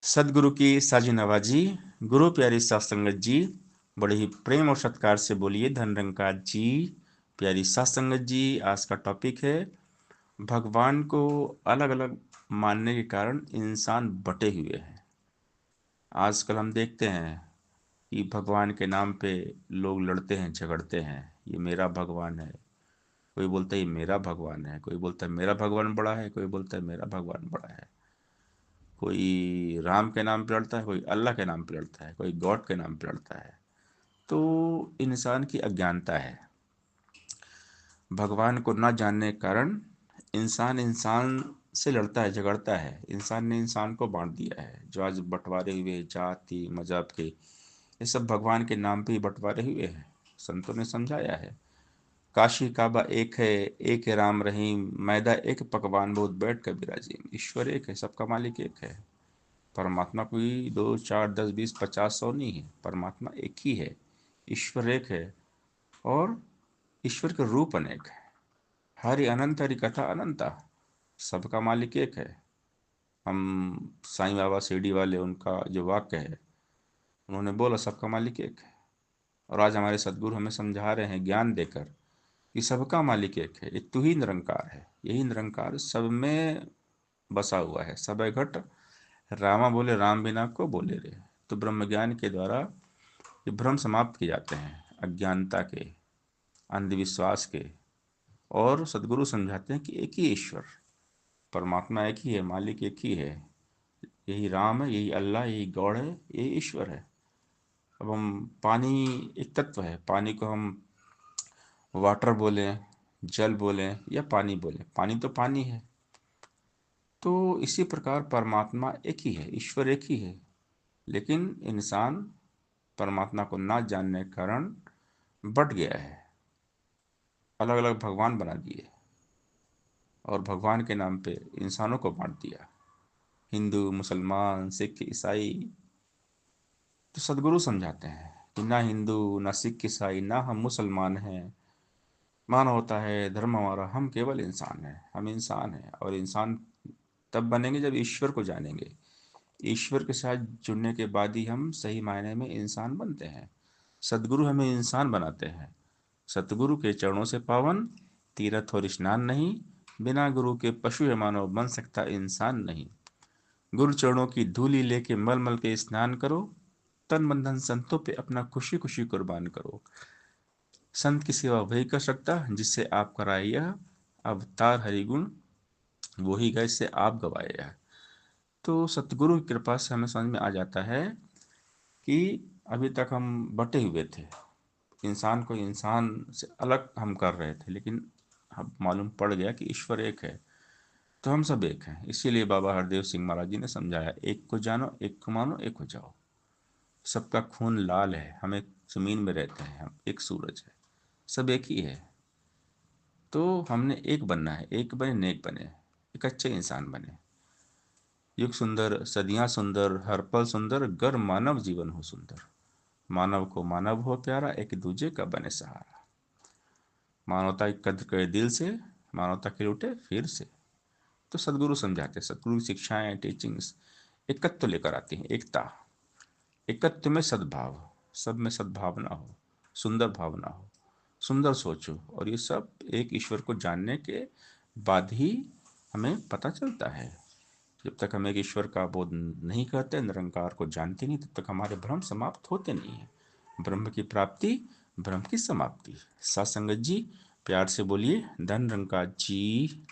सदगुरु की साजी नवाजी, गुरु प्यारी सात संगत जी, बड़े ही प्रेम और सत्कार से बोलिए धन निरंकार जी। प्यारी सात संगत जी, आज का टॉपिक है भगवान को अलग अलग मानने के कारण इंसान बटे हुए हैं। आजकल हम देखते हैं कि भगवान के नाम पे लोग लड़ते हैं, झगड़ते हैं। ये मेरा भगवान है, कोई बोलता है ये मेरा भगवान है, कोई बोलता है मेरा भगवान बड़ा है, कोई बोलता है मेरा भगवान बड़ा है। कोई राम के नाम पे लड़ता है, कोई अल्लाह के नाम पे लड़ता है, कोई गॉड के नाम पे लड़ता है। तो इंसान की अज्ञानता है। भगवान को न जानने के कारण इंसान इंसान से लड़ता है, झगड़ता है। इंसान ने इंसान को बांट दिया है। जो आज बंटवारे हुए जाति मजहब के, ये सब भगवान के नाम पे ही बंटवारे हुए हैं। संतों ने समझाया है, काशी काबा एक है, एक है राम रहीम, मैदा एक पकवान बहुत बैठ कर विराजीम। ईश्वर एक है, सबका मालिक एक है। परमात्मा कोई 2 4 10 20 50 100 नहीं है, परमात्मा एक ही है। ईश्वर एक है और ईश्वर के रूप अनेक है। हरि अनंत हरि कथा अनंता, सबका मालिक एक है। हम साईं बाबा शिरडी वाले, उनका जो वाक्य है, उन्होंने बोला सबका मालिक एक है। और आज हमारे सदगुरु हमें समझा रहे हैं ज्ञान देकर कि सबका मालिक एक है, एक तू ही निरंकार है। यही निरंकार सब में बसा हुआ है। सब घट रामा बोले राम बिना को बोले रे। तो ब्रह्म ज्ञान के द्वारा ये भ्रम समाप्त किए जाते हैं, अज्ञानता के, अंधविश्वास के। और सदगुरु समझाते हैं कि एक ही ईश्वर, परमात्मा एक ही है, मालिक एक ही है। यही राम है, यही अल्लाह, यही गॉड है, यही ईश्वर है। अब हम पानी एक तत्व है, पानी को हम वाटर बोलें, जल बोलें या पानी बोलें, पानी तो पानी है। तो इसी प्रकार परमात्मा एक ही है, ईश्वर एक ही है। लेकिन इंसान परमात्मा को ना जानने के कारण बट गया है, अलग अलग भगवान बना दिए और भगवान के नाम पे इंसानों को बांट दिया, हिंदू मुसलमान सिख ईसाई। तो सदगुरु समझाते हैं कि ना हिंदू ना सिख ईसाई ना हम मुसलमान हैं, मान होता है धर्म हमारा, हम केवल इंसान हैं। हम इंसान हैं और इंसान तब बनेंगे जब ईश्वर को जानेंगे। ईश्वर के साथ जुड़ने के बाद ही हम सही मायने में इंसान बनते हैं। सदगुरु हमें इंसान बनाते हैं। सतगुरु के चरणों से पावन, तीर्थ और स्नान नहीं, बिना गुरु के पशु है मानव बन सकता इंसान नहीं। गुरु चरणों की धूली लेके मल मल के स्नान करो, तन मन धन संतों पे अपना खुशी खुशी कुर्बान करो। संत की सेवा वही कर सकता जिससे आप कराए यह अवतार हरिगुण, वही गए से आप गवाए यह। तो सतगुरु की कृपा से हमें समझ में आ जाता है कि अभी तक हम बटे हुए थे, इंसान को इंसान से अलग हम कर रहे थे। लेकिन अब मालूम पड़ गया कि ईश्वर एक है, तो हम सब एक हैं। इसीलिए बाबा हरदेव सिंह महाराज जी ने समझाया, एक को जानो, एक को मानो, एक हो जाओ। सबका खून लाल है, हम एक जमीन में रहते हैं, हम एक सूरज है, सब एक ही है। तो हमने एक बनना है, एक बने नेक बने, एक अच्छे इंसान बने। युग सुंदर सदियां सुंदर, हर पल सुंदर, गर मानव जीवन हो सुंदर। मानव को मानव हो प्यारा, एक दूजे का बने सहारा। मानवता की कद्र करे दिल से, मानवता के लूटे फिर से। तो सदगुरु समझाते, सदगुरु की शिक्षाएं टीचिंग्स एकत्व लेकर आती हैं, एकता। एकत्व में सद्भाव, सब में सद्भावना हो, सुंदर भावना हो, सुंदर सोचो। और ये सब एक ईश्वर को जानने के बाद ही हमें पता चलता है। जब तक हम एक ईश्वर का बोध नहीं करते, निरंकार को जानते नहीं, तब तक हमारे भ्रम समाप्त होते नहीं है। ब्रह्म की प्राप्ति, ब्रह्म की समाप्ति। सात संगत जी, प्यार से बोलिए धन निरंकार जी।